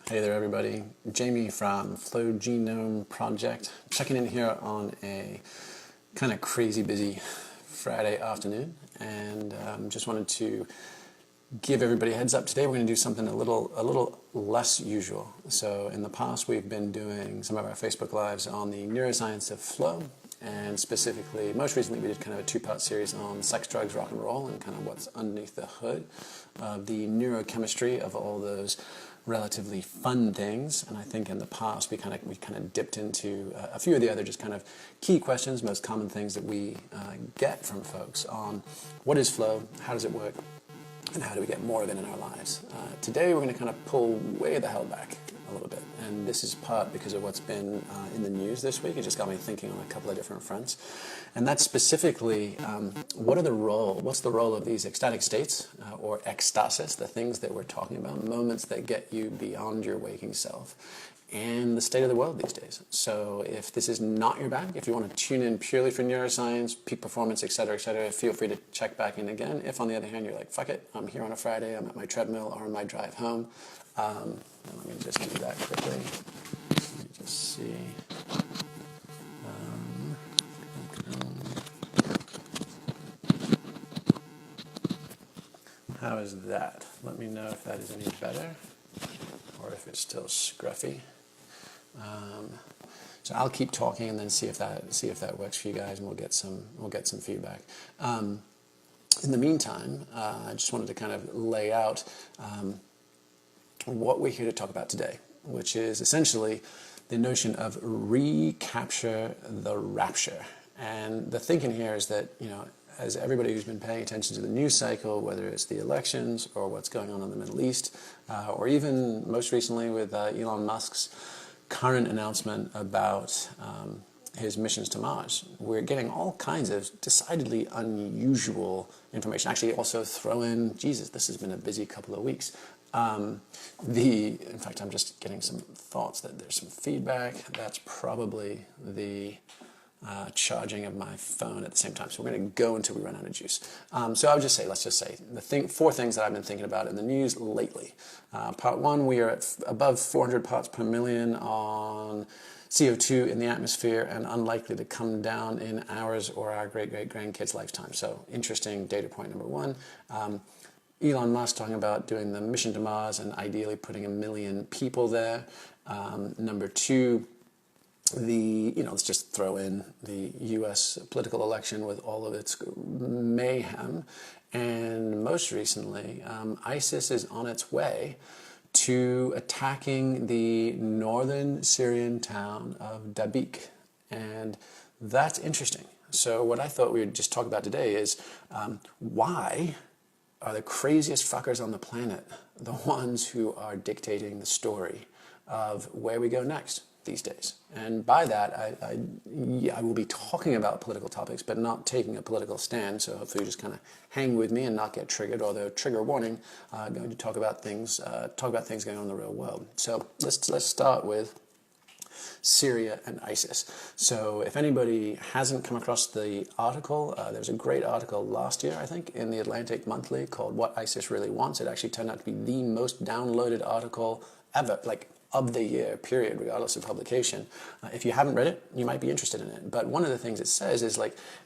Hey there everybody, Jamie from Flow Genome Project, checking in here on a kind of crazy busy Friday afternoon, and just wanted to give everybody a heads up. Today we're going to do something a little less usual. So in the past we've been doing some of our Facebook Lives on the neuroscience of flow, and specifically, most recently we did kind of a two-part series on sex, drugs, rock and roll, and kind of what's underneath the hood of the neurochemistry of all those relatively fun things. And I think in the past we kind of dipped into a few of the other just kind of key questions, most common things that we get from folks on what is flow, how does it work, and how do we get more of it in our lives. Today we're going to kind of pull way the hell back a little bit, and this is part because of what's been in the news this week. It just got me thinking on a couple of different fronts, and that's specifically what's the role of these ecstatic states or ecstasis, the things that we're talking about, moments that get you beyond your waking self, and the state of the world these days. So if this is not your bag, if you want to tune in purely for neuroscience, peak performance, etc., feel free to check back in again. If on the other hand you're like, fuck it, I'm here on a Friday, I'm at my treadmill or on my drive home, let me just do that quickly. Let me just see. How is that? Let me know if that is any better or if it's still scruffy. So I'll keep talking and then see if that works for you guys, and we'll get some feedback. In the meantime, I just wanted to kind of lay out what we're here to talk about today, which is essentially the notion of recapture the rapture. And the thinking here is that, as everybody who's been paying attention to the news cycle, whether it's the elections or what's going on in the Middle East, or even most recently with Elon Musk's current announcement about his missions to Mars, we're getting all kinds of decidedly unusual information. Actually, also throw in, Jesus, this has been a busy couple of weeks. In fact, I'm just getting some thoughts that there's some feedback. That's probably the charging of my phone at the same time. So we're going to go until we run out of juice. So let's just say, four things that I've been thinking about in the news lately. Part one, we are at above 400 parts per million on CO2 in the atmosphere and unlikely to come down in ours or our great-great-grandkids' lifetime. So interesting data point number one. Elon Musk talking about doing the mission to Mars and ideally putting 1 million people there. Number two, let's just throw in the U.S. political election with all of its mayhem. And most recently, ISIS is on its way to attacking the northern Syrian town of Dabiq. And that's interesting. So what I thought we would just talk about today is why are the craziest fuckers on the planet the ones who are dictating the story of where we go next these days. And by that, I will be talking about political topics, but not taking a political stand. So hopefully you just kind of hang with me and not get triggered. Although trigger warning, I'm going to talk about things going on in the real world. So let's start with Syria and ISIS. So if anybody hasn't come across the article, there's a great article last year, I think, in the Atlantic Monthly called "What ISIS Really Wants." It actually turned out to be the most downloaded article ever, of the year, period, regardless of publication. If you haven't read it, you might be interested in it. But one of the things it says is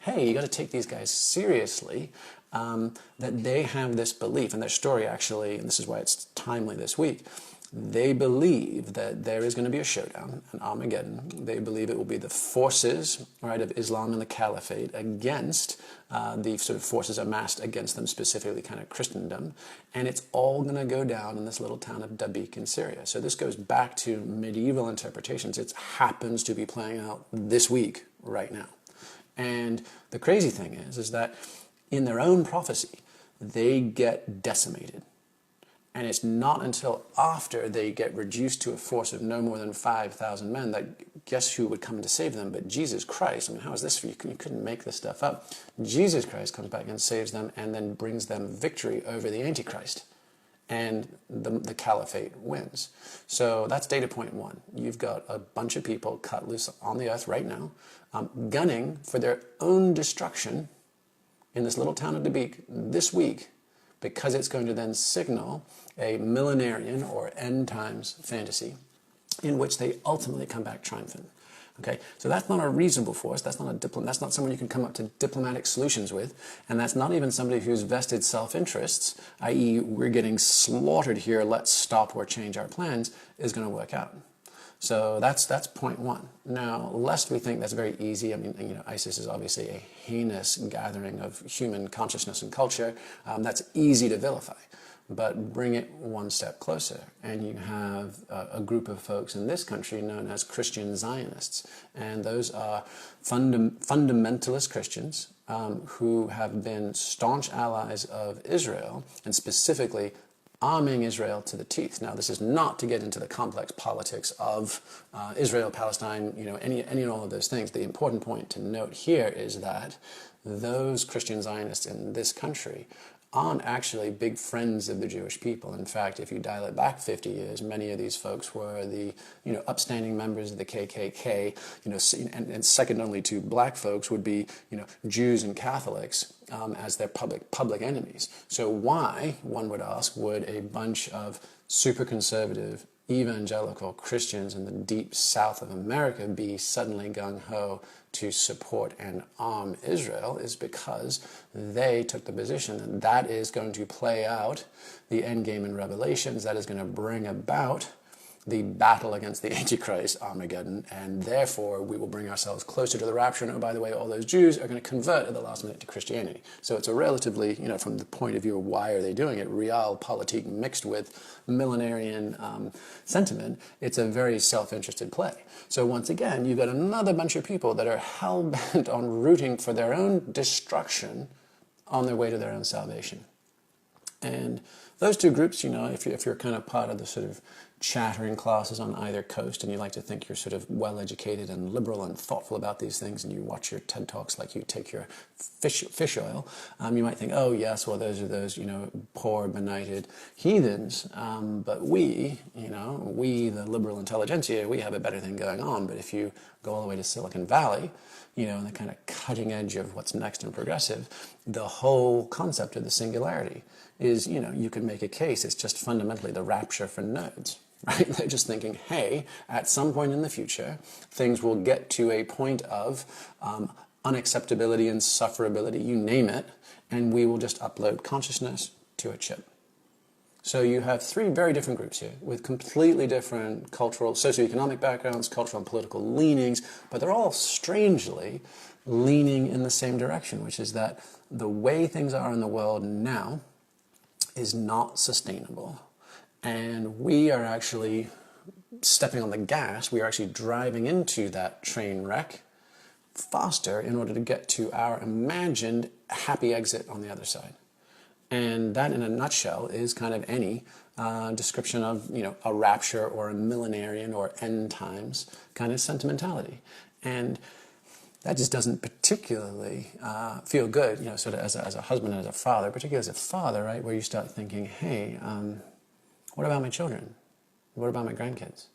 hey, you got to take these guys seriously, that they have this belief, and their story actually, and this is why it's timely this week, they believe that there is going to be a showdown, an Armageddon. They believe it will be the forces, of Islam and the Caliphate against the sort of forces amassed against them, specifically kind of Christendom. And it's all going to go down in this little town of Dabiq in Syria. So this goes back to medieval interpretations. It happens to be playing out this week, right now. And the crazy thing is that in their own prophecy, they get decimated. And it's not until after they get reduced to a force of no more than 5,000 men that guess who would come to save them but Jesus Christ. How is this for you? You couldn't make this stuff up. Jesus Christ comes back and saves them and then brings them victory over the Antichrist. And the Caliphate wins. So that's data point one. You've got a bunch of people cut loose on the earth right now, gunning for their own destruction in this little town of Dabiq this week, because it's going to then signal a millenarian or end times fantasy in which they ultimately come back triumphant. Okay, so that's not a reasonable force. That's not someone you can come up to diplomatic solutions with, and that's not even somebody whose vested self-interests, i.e., we're getting slaughtered here, let's stop or change our plans, is going to work out. So that's point one. Now, lest we think that's very easy, I mean, ISIS is obviously a heinous gathering of human consciousness and culture. That's easy to vilify. But bring it one step closer, and you have a group of folks in this country known as Christian Zionists, and those are fundamentalist Christians who have been staunch allies of Israel, and specifically arming Israel to the teeth. Now, this is not to get into the complex politics of Israel, Palestine, any and all of those things. The important point to note here is that those Christian Zionists in this country aren't actually big friends of the Jewish people. In fact, if you dial it back 50 years, many of these folks were the upstanding members of the KKK, and second only to black folks would be Jews and Catholics as their public enemies. So why, one would ask, would a bunch of super conservative evangelical Christians in the deep south of America be suddenly gung-ho to support and arm Israel? Is because they took the position that that is going to play out the end game in Revelations, that is going to bring about the battle against the Antichrist, Armageddon, and therefore we will bring ourselves closer to the rapture. And oh, by the way, all those Jews are going to convert at the last minute to Christianity. So it's a relatively, from the point of view of why are they doing it, realpolitik mixed with millenarian sentiment, it's a very self-interested play. So once again, you've got another bunch of people that are hell-bent on rooting for their own destruction on their way to their own salvation. And those two groups, if you're kind of part of the sort of chattering classes on either coast and you like to think you're sort of well-educated and liberal and thoughtful about these things and you watch your TED Talks like you take your fish oil, you might think, oh yes, well those are those, poor, benighted heathens. But we, the liberal intelligentsia, we have a better thing going on. But if you go all the way to Silicon Valley, and the kind of cutting edge of what's next and progressive, the whole concept of the singularity is, you can make a case, it's just fundamentally the rapture for nerds, right? They're just thinking, hey, at some point in the future, things will get to a point of unacceptability, insufferability, you name it, and we will just upload consciousness to a chip. So you have three very different groups here with completely different cultural, socioeconomic backgrounds, cultural and political leanings, but they're all strangely leaning in the same direction, which is that the way things are in the world now is not sustainable. And we are actually stepping on the gas. We are actually driving into that train wreck faster in order to get to our imagined happy exit on the other side. And that, in a nutshell, is kind of any description of, a rapture or a millenarian or end times kind of sentimentality. And that just doesn't particularly feel good, sort of as a husband and as a father, particularly as a father, right, where you start thinking, hey, what about my children? What about my grandkids?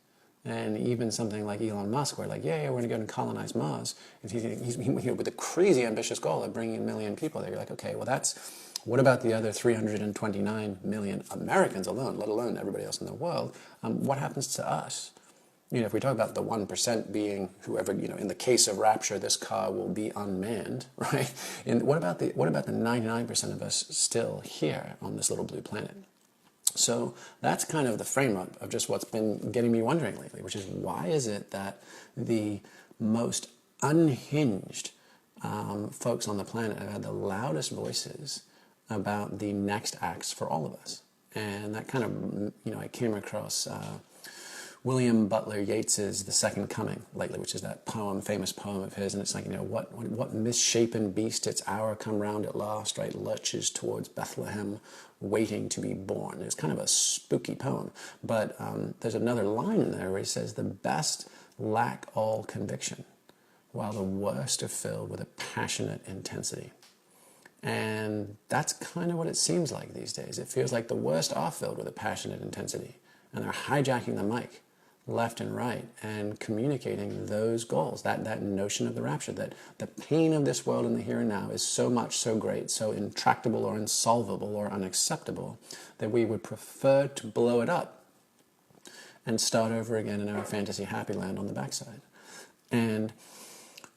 And even something like Elon Musk, where yeah, we're going to go and colonize Mars. And he's with a crazy ambitious goal of bringing 1 million people there. You're like, okay, well, what about the other 329 million Americans alone, let alone everybody else in the world? What happens to us? If we talk about the 1% being whoever, in the case of rapture, this car will be unmanned, right? And what about the 99% of us still here on this little blue planet? So that's kind of the frame-up of just what's been getting me wondering lately, which is why is it that the most unhinged folks on the planet have had the loudest voices about the next acts for all of us? And that kind of, I came across William Butler Yeats's The Second Coming lately, which is that famous poem of his, and it's like, what misshapen beast, its hour come round at last, right, lurches towards Bethlehem, waiting to be born. It's kind of a spooky poem, but there's another line in there where he says, the best lack all conviction, while the worst are filled with a passionate intensity. And that's kind of what it seems like these days. It feels like the worst are filled with a passionate intensity, and they're hijacking the mic left and right and communicating those goals, that notion of the rapture, that the pain of this world in the here and now is so much, so great, so intractable or insolvable or unacceptable that we would prefer to blow it up and start over again in our fantasy happy land on the backside. And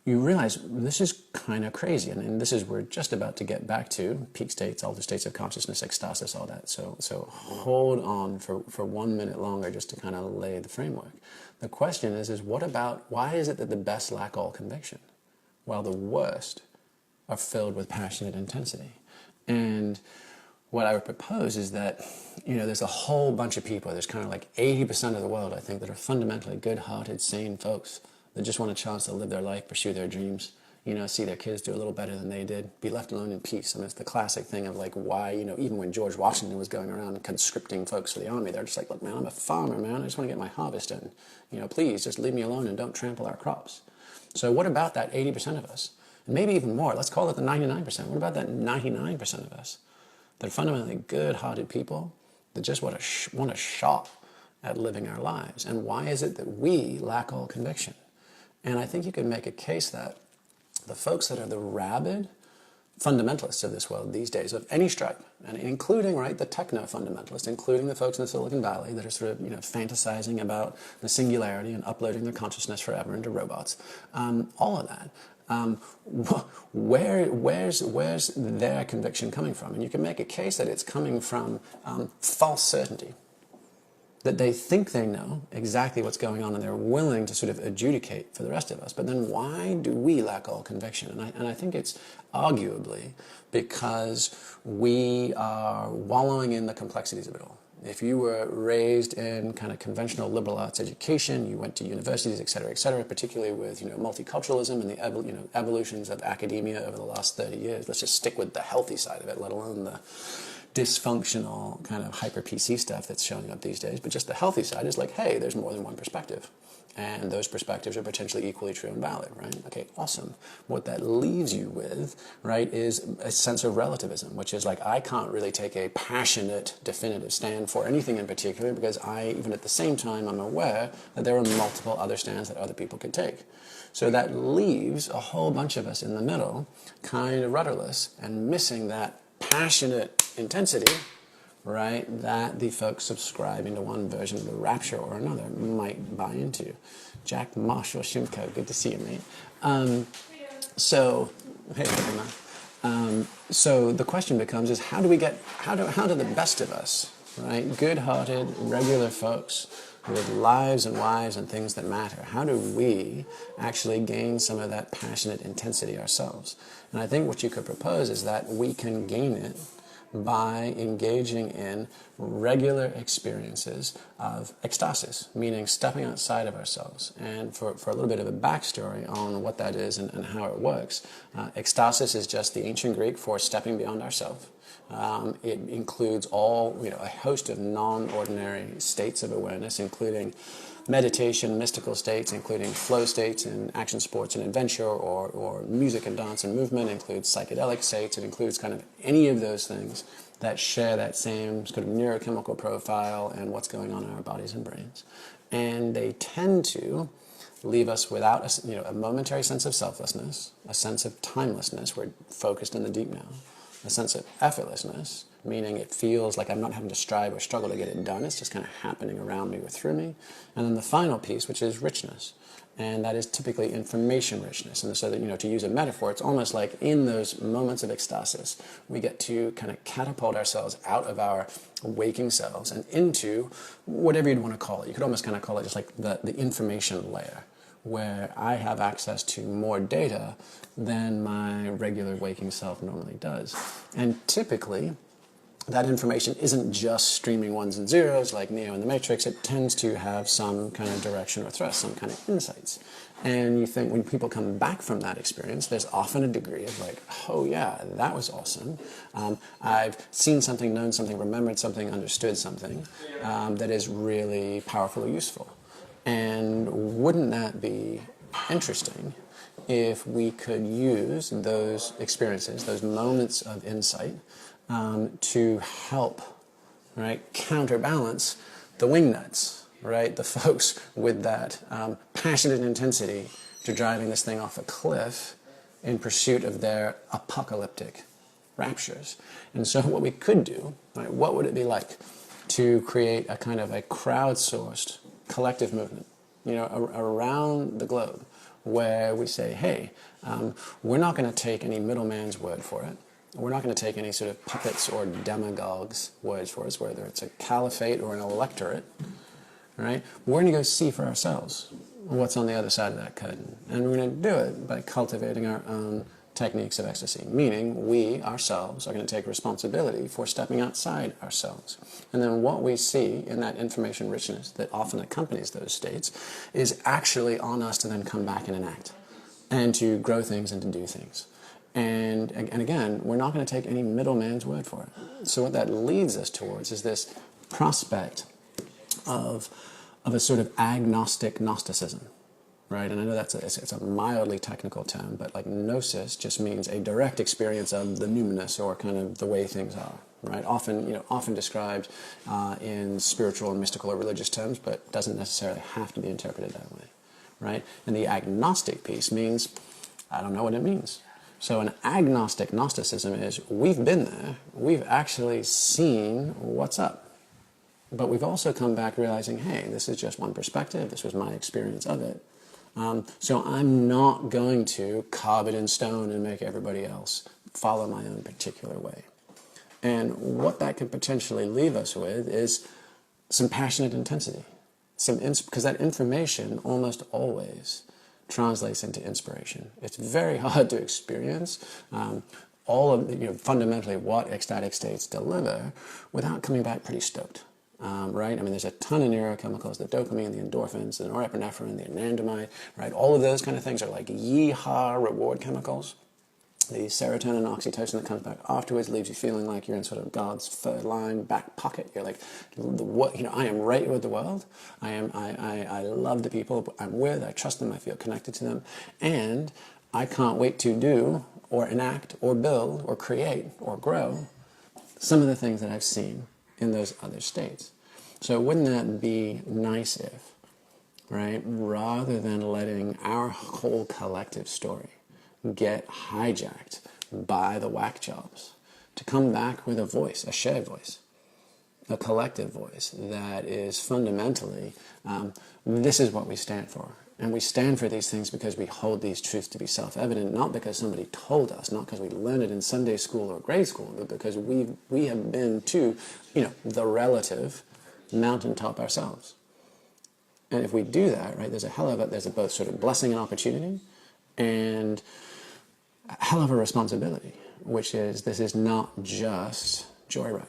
you realize this is kind of crazy, and this is, we're just about to get back to peak states, altered states of consciousness, ecstasis, all that. So hold on for 1 minute longer just to kind of lay the framework. The question is what about, why is it that the best lack all conviction, while the worst are filled with passionate intensity? And what I would propose is that, there's a whole bunch of people, there's kind of like 80% of the world, I think, that are fundamentally good-hearted, sane folks that just want a chance to live their life, pursue their dreams, see their kids do a little better than they did, be left alone in peace. I mean, it's the classic thing of like why, even when George Washington was going around conscripting folks for the army, they're just like, look, man, I'm a farmer, man. I just want to get my harvest in. Please just leave me alone and don't trample our crops. So what about that 80% of us? And maybe even more. Let's call it the 99%. What about that 99% of us that are fundamentally good-hearted people that just want a shot at living our lives? And why is it that we lack all conviction? And I think you could make a case that the folks that are the rabid fundamentalists of this world these days, of any stripe, and including, the techno-fundamentalists, including the folks in the Silicon Valley that are sort of, fantasizing about the singularity and uploading their consciousness forever into robots, all of that. Where's their conviction coming from? And you can make a case that it's coming from false certainty, that they think they know exactly what's going on and they're willing to sort of adjudicate for the rest of us. But then why do we lack all conviction? And I think it's arguably because we are wallowing in the complexities of it all. If you were raised in kind of conventional liberal arts education, you went to universities, et cetera, particularly with multiculturalism and the evolutions of academia over the last 30 years, let's just stick with the healthy side of it, let alone the dysfunctional kind of hyper-PC stuff that's showing up these days. But just the healthy side is like, hey, there's more than one perspective. And those perspectives are potentially equally true and valid, right? Okay, awesome. What that leaves you with, is a sense of relativism, which is like, I can't really take a passionate, definitive stand for anything in particular because even at the same time, I'm aware that there are multiple other stands that other people could take. So that leaves a whole bunch of us in the middle, kind of rudderless and missing that passionate intensity, that the folks subscribing to one version of the rapture or another might buy into. Jack Marshall Shimko, good to see you, mate. Hey, everyone. So the question becomes is how do the best of us, good-hearted, regular folks with lives and wives and things that matter, how do we actually gain some of that passionate intensity ourselves? And I think what you could propose is that we can gain it by engaging in regular experiences of ecstasis, meaning stepping outside of ourselves. And for a little bit of a backstory on what that is and how it works, ecstasis is just the ancient Greek for stepping beyond ourselves. It includes a host of non-ordinary states of awareness, including meditation, mystical states, including flow states in action sports and adventure, or music and dance and movement. It includes psychedelic states. It includes kind of any of those things that share that same sort of neurochemical profile and what's going on in our bodies and brains. And they tend to leave us without a momentary sense of selflessness, a sense of timelessness, we're focused in the deep now, a sense of effortlessness, meaning it feels like I'm not having to strive or struggle to get it done. It's just kind of happening around me or through me. And then the final piece, which is richness. And that is typically information richness. And so that, to use a metaphor, it's almost like in those moments of ecstasis, we get to kind of catapult ourselves out of our waking selves and into whatever you'd want to call it. You could almost kind of call it just like the information layer, where I have access to more data than my regular waking self normally does. And typically, that information isn't just streaming ones and zeros like Neo in the Matrix. It tends to have some kind of direction or thrust, some kind of insights. And you think when people come back from that experience, there's often a degree of like, oh yeah, that was awesome. I've seen something, known something, remembered something, understood something that is really powerful or useful. And wouldn't that be interesting if we could use those experiences, those moments of insight, to help, counterbalance the wingnuts right? The folks with that passionate intensity to driving this thing off a cliff in pursuit of their apocalyptic raptures. And so what we could do, right, what would it be like to create a kind of a crowdsourced collective movement, around the globe, where we say, hey, we're not going to take any middleman's word for it. We're not going to take any sort of puppets or demagogues' words for us, whether it's a caliphate or an electorate, right? We're going to go see for ourselves what's on the other side of that curtain. And we're going to do it by cultivating our own techniques of ecstasy, meaning we ourselves are going to take responsibility for stepping outside ourselves. And then what we see in that information richness that often accompanies those states is actually on us to then come back and enact, and to grow things and to do things. And again, we're not going to take any middleman's word for it. So what that leads us towards is this prospect of a sort of agnostic Gnosticism, right? And I know it's a mildly technical term, but like gnosis just means a direct experience of the numinous, or kind of the way things are, right? Often described in spiritual and mystical or religious terms, but doesn't necessarily have to be interpreted that way, right? And the agnostic piece means, I don't know what it means. So an agnostic Gnosticism is, we've been there, we've actually seen what's up. But we've also come back realizing, hey, this is just one perspective, this was my experience of it. So I'm not going to carve it in stone and make everybody else follow my own particular way. And what that could potentially leave us with is some passionate intensity. Because that information almost always translates into inspiration. It's very hard to experience fundamentally what ecstatic states deliver without coming back pretty stoked. Right? I mean, there's a ton of neurochemicals, the dopamine, the endorphins, the norepinephrine, the anandamide, right? All of those kind of things are like yee-haw reward chemicals. The serotonin and oxytocin that comes back afterwards leaves you feeling like you're in sort of God's third line back pocket. You're like, I am right with the world. I love the people I'm with. I trust them. I feel connected to them. And I can't wait to do or enact or build or create or grow some of the things that I've seen in those other states. So wouldn't that be nice if, right, rather than letting our whole collective story get hijacked by the whack jobs, to come back with a voice, a shared voice, a collective voice that is fundamentally, this is what we stand for. And we stand for these things because we hold these truths to be self-evident, not because somebody told us, not because we learned it in Sunday school or grade school, but because we have been to, the relative mountaintop ourselves. And if we do that, right, there's a both sort of blessing and opportunity, and a hell of a responsibility, which is, this is not just joyriding.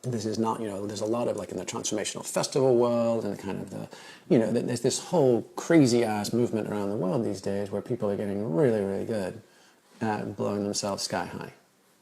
This is not, there's a lot of, like in the transformational festival world and kind of there's this whole crazy-ass movement around the world these days where people are getting really, really good at blowing themselves sky high.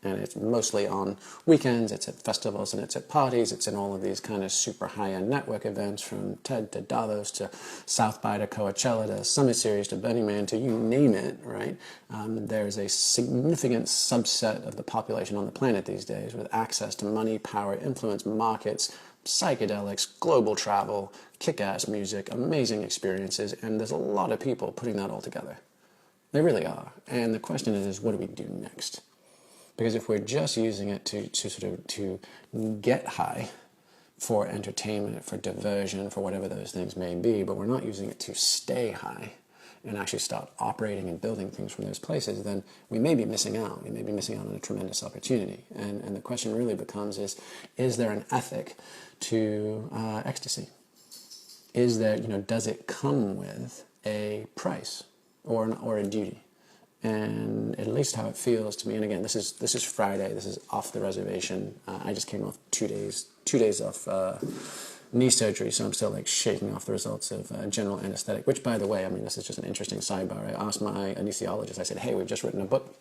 And it's mostly on weekends, it's at festivals, and it's at parties, it's in all of these kind of super high-end network events, from TED to Davos to South by to Coachella to Summit Series to Burning Man to you name it, right? There's a significant subset of the population on the planet these days with access to money, power, influence, markets, psychedelics, global travel, kick-ass music, amazing experiences, and there's a lot of people putting that all together. They really are. And the question is what do we do next? Because if we're just using it to get high for entertainment, for diversion, for whatever those things may be, but we're not using it to stay high and actually start operating and building things from those places, then we may be missing out. We may be missing out on a tremendous opportunity. And the question really becomes is there an ethic to ecstasy? Is there, does it come with a price or a duty? And at least how it feels to me, and again, this is Friday, this is off the reservation. I just came off two days off knee surgery, so I'm still like shaking off the results of general anesthetic, which, by the way, I mean, this is just an interesting sidebar. I asked my anesthesiologist, I said, hey, we've just written a book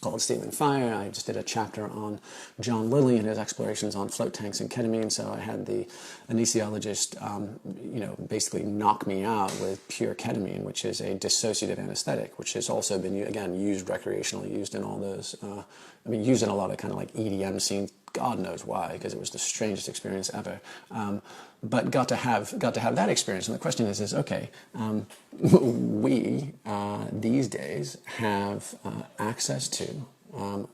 called Stealing Fire. I just did a chapter on John Lilly and his explorations on float tanks and ketamine, so I had the anesthesiologist, basically knock me out with pure ketamine, which is a dissociative anesthetic, which has also been, again, used recreationally, used in all those, used in a lot of kind of like EDM scene God knows why, because it was the strangest experience ever. But got to have that experience. And the question is okay, we these days have access to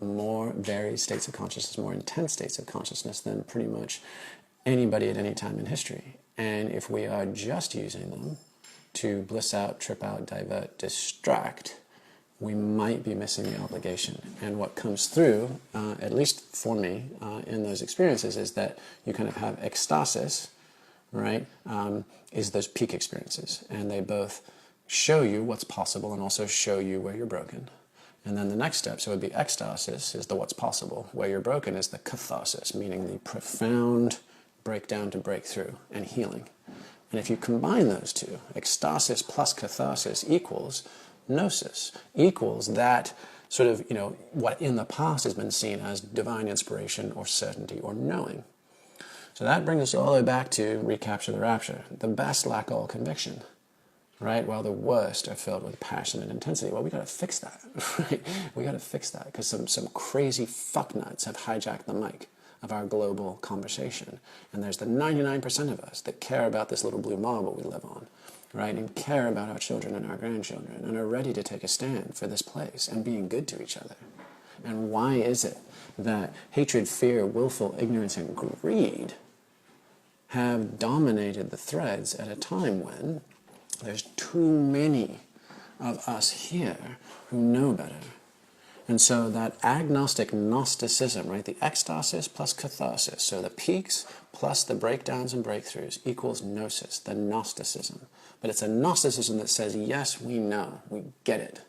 more varied states of consciousness, more intense states of consciousness than pretty much anybody at any time in history. And if we are just using them to bliss out, trip out, divert, distract, we might be missing the obligation. And what comes through, at least for me, in those experiences is that you kind of have ecstasis, right, is those peak experiences. And they both show you what's possible and also show you where you're broken. And then the next step, so it would be ecstasis, is the what's possible. Where you're broken is the catharsis, meaning the profound breakdown to breakthrough and healing. And if you combine those two, ecstasis plus catharsis equals gnosis, equals that sort of, what in the past has been seen as divine inspiration or certainty or knowing. So that brings us all the way back to Recapture the Rapture. The best lack all conviction, right? While the worst are filled with passion and intensity. Well, we got to fix that, right? We got to fix that because some crazy fucknuts have hijacked the mic of our global conversation. And there's the 99% of us that care about this little blue marble we live on, right, and care about our children and our grandchildren and are ready to take a stand for this place and being good to each other. And why is it that hatred, fear, willful ignorance, and greed have dominated the threads at a time when there's too many of us here who know better? And so that agnostic Gnosticism, right, the ecstasis plus catharsis, so the peaks plus the breakdowns and breakthroughs equals gnosis, the Gnosticism. But it's a Gnosticism that says, yes, we know, we get it.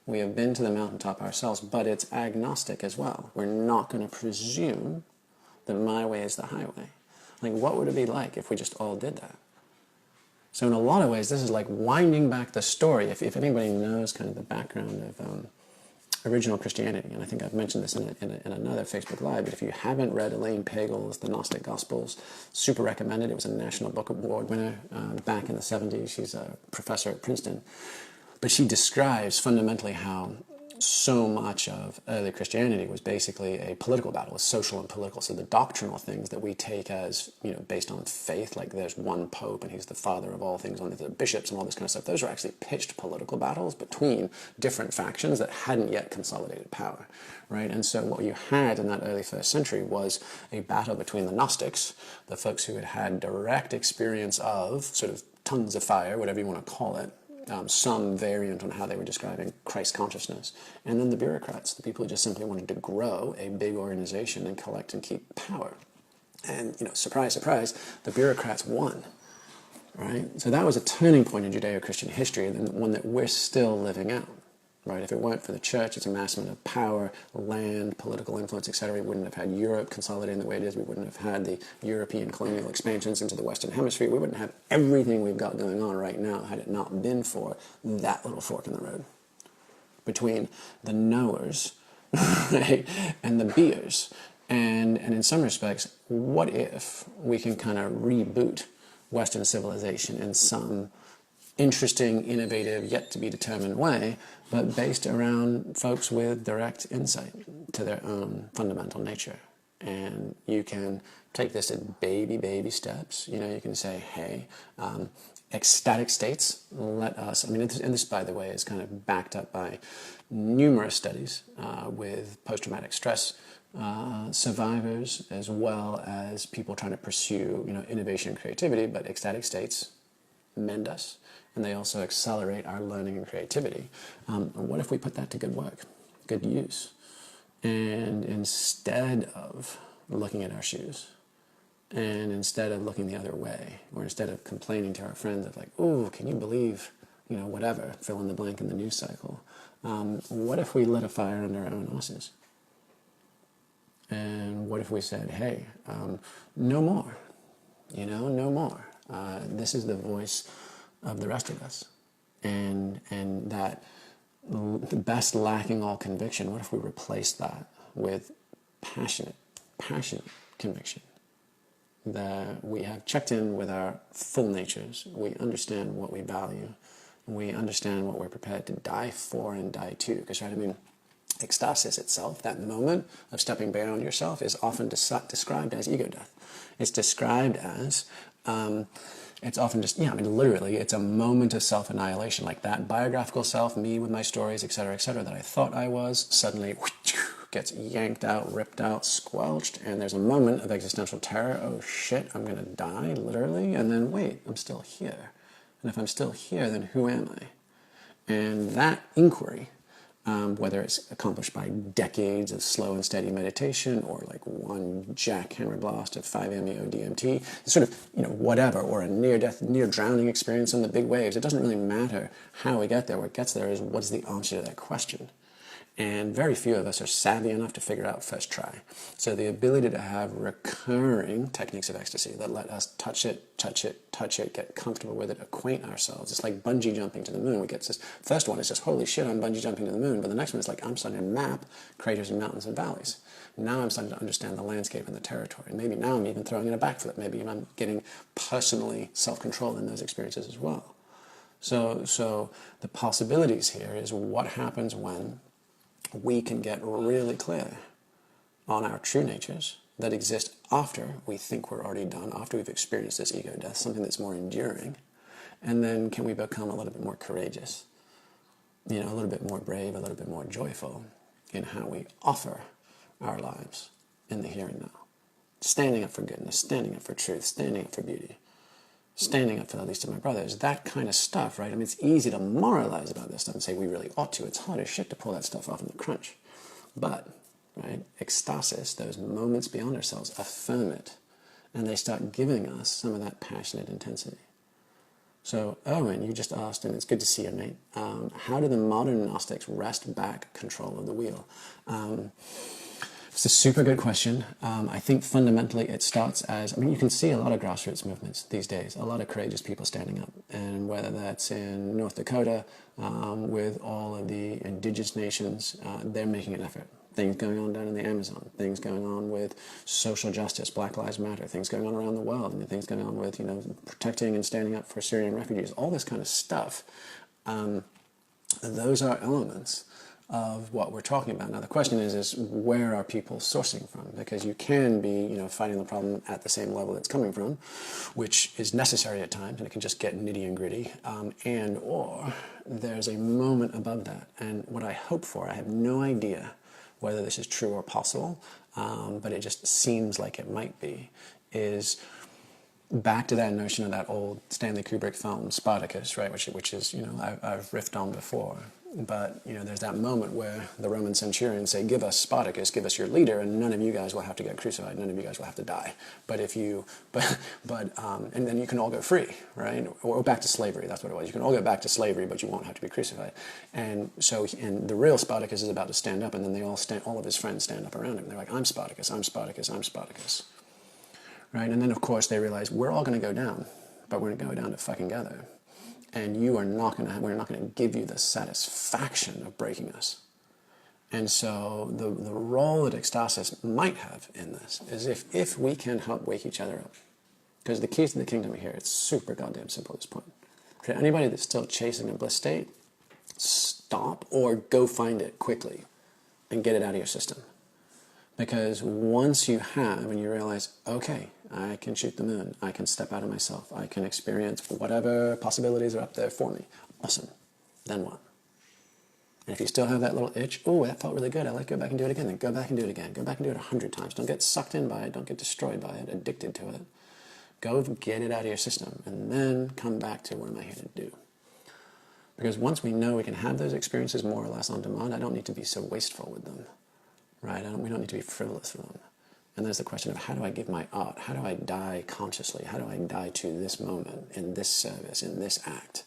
We have been to the mountaintop ourselves, but it's agnostic as well. We're not going to presume that my way is the highway. Like, what would it be like if we just all did that? So in a lot of ways, this is like winding back the story. If anybody knows kind of the background of original Christianity, and I think I've mentioned this in another Facebook Live, but if you haven't read Elaine Pagel's The Gnostic Gospels, super recommended. It was a National Book Award winner back in the 70s. She's a professor at Princeton. But she describes fundamentally how so much of early Christianity was basically a political battle, a social and political. So the doctrinal things that we take as, based on faith, like there's one pope and he's the father of all things, on the bishops and all this kind of stuff, those are actually pitched political battles between different factions that hadn't yet consolidated power, right? And so what you had in that early first century was a battle between the Gnostics, the folks who had had direct experience of sort of tongues of fire, whatever you want to call it, some variant on how they were describing Christ consciousness. And then the bureaucrats, the people who just simply wanted to grow a big organization and collect and keep power. And, surprise, surprise, the bureaucrats won, right? So that was a turning point in Judeo-Christian history, and one that we're still living out, right? If it weren't for the church, its amassment of power, land, political influence, etc., we wouldn't have had Europe consolidating the way it is. We wouldn't have had the European colonial expansions into the Western Hemisphere. We wouldn't have everything we've got going on right now had it not been for that little fork in the road between the knowers, right, and the beers. And in some respects, what if we can kind of reboot Western civilization in some interesting, innovative, yet to be determined way, but based around folks with direct insight to their own fundamental nature. And you can take this at baby steps. You can say, hey, ecstatic states, let us, and this, by the way, is kind of backed up by numerous studies with post-traumatic stress survivors, as well as people trying to pursue, innovation and creativity, but ecstatic states mend us. And they also accelerate our learning and creativity. What if we put that to good work, good use? And instead of looking at our shoes, and instead of looking the other way, or instead of complaining to our friends of like, oh, can you believe, whatever, fill in the blank in the news cycle, what if we lit a fire under our own asses? And what if we said, hey, no more, no more. This is the voice of the rest of us, and that the best lacking all conviction, what if we replace that with passionate conviction, that we have checked in with our full natures, we understand what we value, we understand what we're prepared to die for and die to, because Ecstasis itself, that moment of stepping beyond yourself, is often described as ego death. It's described as, it's often just, yeah, I mean, literally, it's a moment of self-annihilation, like that biographical self, me with my stories, etc., that I thought I was, suddenly gets yanked out, ripped out, squelched, and there's a moment of existential terror. Oh shit, I'm going to die, literally, and then wait, I'm still here. And if I'm still here, then who am I? And that inquiry, whether it's accomplished by decades of slow and steady meditation or like one jackhammer blast of 5-MeO DMT, sort of, whatever, or a near-death, near-drowning experience on the big waves, it doesn't really matter how we get there. What gets there is what's the answer to that question. And very few of us are savvy enough to figure it out first try. So the ability to have recurring techniques of ecstasy that let us touch it, get comfortable with it, acquaint ourselves. It's like bungee jumping to the moon. We get this first one is just, holy shit, I'm bungee jumping to the moon. But the next one is like, I'm starting to map craters and mountains and valleys. Now I'm starting to understand the landscape and the territory. Maybe now I'm even throwing in a backflip. Maybe I'm getting personally self-control in those experiences as well. So the possibilities here is what happens when we can get really clear on our true natures that exist after we think we're already done, after we've experienced this ego death, something that's more enduring. And then can we become a little bit more courageous, a little bit more brave, a little bit more joyful in how we offer our lives in the here and now. Standing up for goodness, standing up for truth, standing up for beauty, standing up for the least of my brothers, that kind of stuff, right? I mean, it's easy to moralize about this stuff and say we really ought to. It's hard as shit to pull that stuff off in the crunch. But, right, ecstasis, those moments beyond ourselves, affirm it. And they start giving us some of that passionate intensity. So, Owen, you just asked, and it's good to see you, mate, how do the modern Gnostics wrest back control of the wheel? It's a super good question. I think fundamentally it starts as, you can see a lot of grassroots movements these days, a lot of courageous people standing up. And whether that's in North Dakota with all of the indigenous nations, they're making an effort. Things going on down in the Amazon, things going on with social justice, Black Lives Matter, things going on around the world, things going on with, protecting and standing up for Syrian refugees, all this kind of stuff. Those are elements of what we're talking about. Now the question is where are people sourcing from? Because you can be, fighting the problem at the same level it's coming from, which is necessary at times, and it can just get nitty and gritty, and or there's a moment above that. And what I hope for, I have no idea whether this is true or possible, but it just seems like it might be, is back to that notion of that old Stanley Kubrick film, Spartacus, right, which is, I've riffed on before. But, there's that moment where the Roman centurions say, give us Spartacus, give us your leader, and none of you guys will have to get crucified, none of you guys will have to die. But if you, and then you can all go free, right? Or back to slavery, that's what it was. You can all go back to slavery, but you won't have to be crucified. And so, and the real Spartacus is about to stand up, and then all of his friends stand up around him. They're like, I'm Spartacus, I'm Spartacus, I'm Spartacus. Right? And then, of course, they realize we're all going to go down, but we're going to go down together. And we're not going to give you the satisfaction of breaking us. And so the role that ecstasis might have in this is if we can help wake each other up. Because the keys to the kingdom are here. It's super goddamn simple at this point. For anybody that's still chasing a bliss state, stop or go find it quickly and get it out of your system. Because once you have and you realize, okay, I can shoot the moon, I can step out of myself, I can experience whatever possibilities are up there for me. Awesome. Then what? And if you still have that little itch, oh, that felt really good, I'd like to go back and do it again, then go back and do it again. Go back and do it 100 times. Don't get sucked in by it, don't get destroyed by it, addicted to it. Go get it out of your system, and then come back to what am I here to do? Because once we know we can have those experiences more or less on demand, I don't need to be so wasteful with them. Right? We don't need to be frivolous with them. And there's the question of how do I give my art? How do I die consciously? How do I die to this moment, in this service, in this act,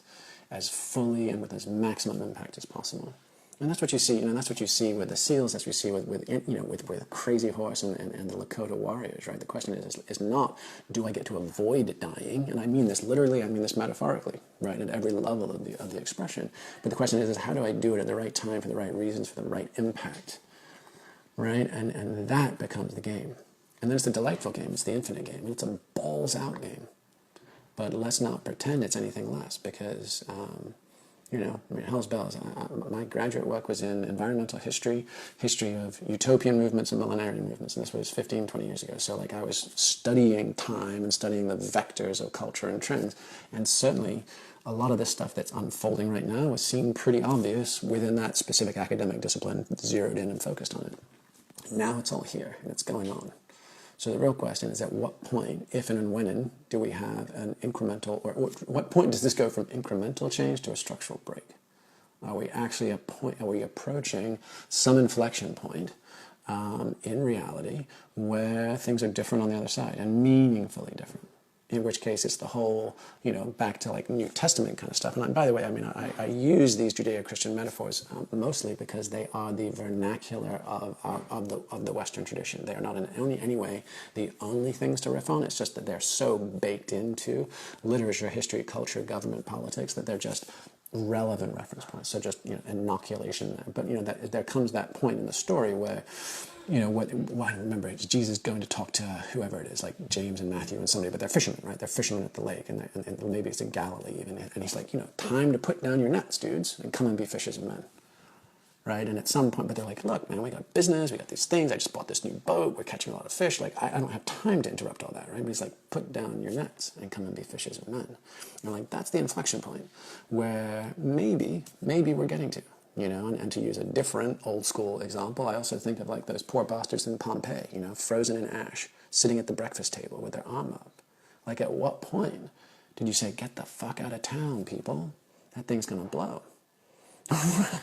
as fully and with as maximum impact as possible? And that's what you see. That's what you see with the SEALs. That's what you see with Crazy Horse and the Lakota warriors. Right? The question is not do I get to avoid dying? And I mean this literally. I mean this metaphorically. Right? At every level of the expression. But the question is how do I do it at the right time for the right reasons for the right impact? Right? And that becomes the game. And then it's the delightful game. It's the infinite game. And it's a balls-out game. But let's not pretend it's anything less because I mean, hell's bells. My graduate work was in environmental history, history of utopian movements and millenarian movements, and this was 15, 20 years ago. So like I was studying time and studying the vectors of culture and trends, and certainly a lot of this stuff that's unfolding right now was seen pretty obvious within that specific academic discipline, zeroed in and focused on it. Now it's all here, and it's going on. So the real question is, at what point, if and when, do we have an incremental, or what point does this go from incremental change to a structural break? Are we actually are we approaching some inflection point in reality where things are different on the other side, and meaningfully different? In which case it's the whole, back to like New Testament kind of stuff. And by the way, I mean, I use these Judeo-Christian metaphors mostly because they are the vernacular of the Western tradition. They are not in any way the only things to riff on. It's just that they're so baked into literature, history, culture, government, politics that they're just relevant reference points. So just inoculation there. But there comes that point in the story where I remember it's Jesus going to talk to whoever it is, like James and Matthew and somebody, but they're fishermen, right? They're fishermen at the lake, and maybe it's in Galilee even, and he's like, time to put down your nets, dudes, and come and be fishers of men, right? And at some point, but they're like, look, man, we got business, we got these things, I just bought this new boat, we're catching a lot of fish, like, I don't have time to interrupt all that, right? But he's like, put down your nets and come and be fishers of men. And like, that's the inflection point where maybe we're getting to. And to use a different old school example, I also think of like those poor bastards in Pompeii, frozen in ash, sitting at the breakfast table with their arm up. Like, at what point did you say, get the fuck out of town, people? That thing's going to blow.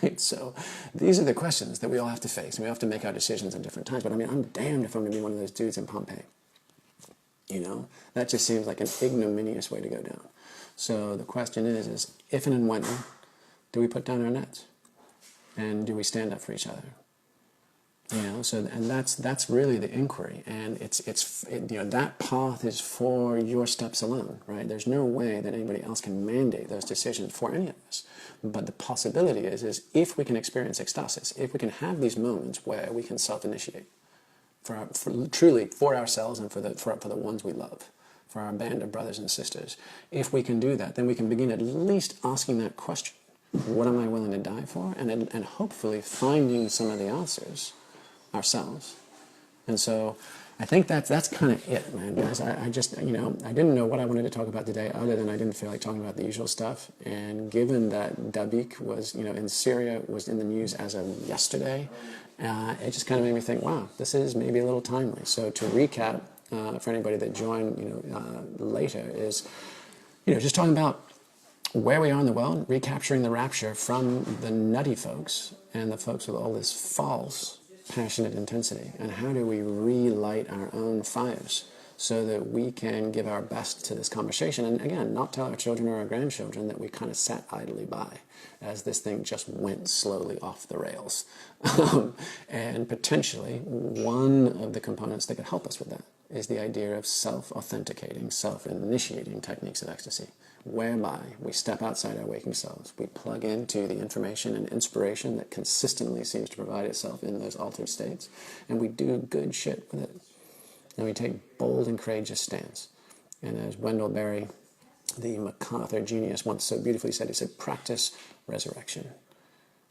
Right, so these are the questions that we all have to face, and we have to make our decisions at different times. But I mean, I'm damned if I'm going to be one of those dudes in Pompeii. That just seems like an ignominious way to go down. So the question is if and when do we put down our nets? And do we stand up for each other? And that's really the inquiry. And that path is for your steps alone, right? There's no way that anybody else can mandate those decisions for any of us. But the possibility is if we can experience ecstasis, if we can have these moments where we can self-initiate truly for ourselves and for the ones we love, for our band of brothers and sisters, if we can do that, then we can begin at least asking that question. What am I willing to die for? And hopefully finding some of the answers ourselves. And so I think that's kind of it, man, guys. I just, I didn't know what I wanted to talk about today other than I didn't feel like talking about the usual stuff. And given that Dabiq was, in Syria, was in the news as of yesterday, it just kind of made me think, wow, this is maybe a little timely. So to recap, for anybody that joined, later is, just talking about where we are in the world, recapturing the rapture from the nutty folks and the folks with all this false passionate intensity, and how do we relight our own fires so that we can give our best to this conversation, and again, not tell our children or our grandchildren that we kind of sat idly by as this thing just went slowly off the rails. And potentially one of the components that could help us with that is the idea of self-authenticating, self-initiating techniques of ecstasy, whereby we step outside our waking selves. We plug into the information and inspiration that consistently seems to provide itself in those altered states, and we do good shit with it. And we take bold and courageous stands. And as Wendell Berry, the MacArthur genius, once so beautifully said, he said, practice resurrection.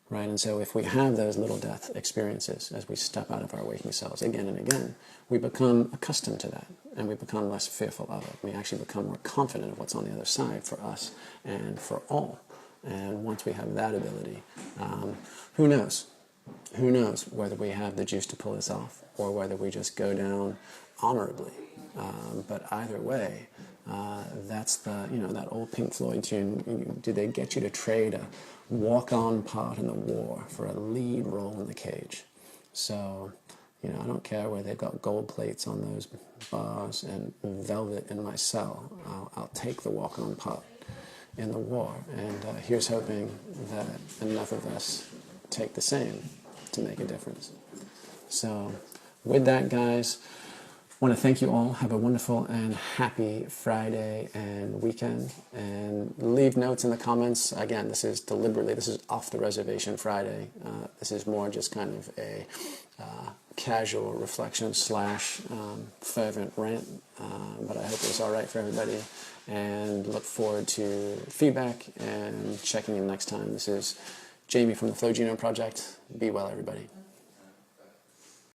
Right? And so if we have those little death experiences as we step out of our waking selves again and again, we become accustomed to that, and we become less fearful of it. We actually become more confident of what's on the other side for us and for all. And once we have that ability, who knows? Who knows whether we have the juice to pull this off or whether we just go down honorably. But either way, that's the, that old Pink Floyd tune, did they get you to trade a walk-on part in the war for a lead role in the cage? So, I don't care where they've got gold plates on those bars and velvet in my cell. I'll take the walk-on part in the war. And here's hoping that enough of us take the same to make a difference. So, with that, guys, I want to thank you all. Have a wonderful and happy Friday and weekend. And leave notes in the comments. Again, this is off the reservation Friday. This is more just kind of a casual reflection / fervent rant. But I hope it's all right for everybody. and look forward to feedback and checking in next time. This is Jamie from the Flow Genome Project. Be well, everybody.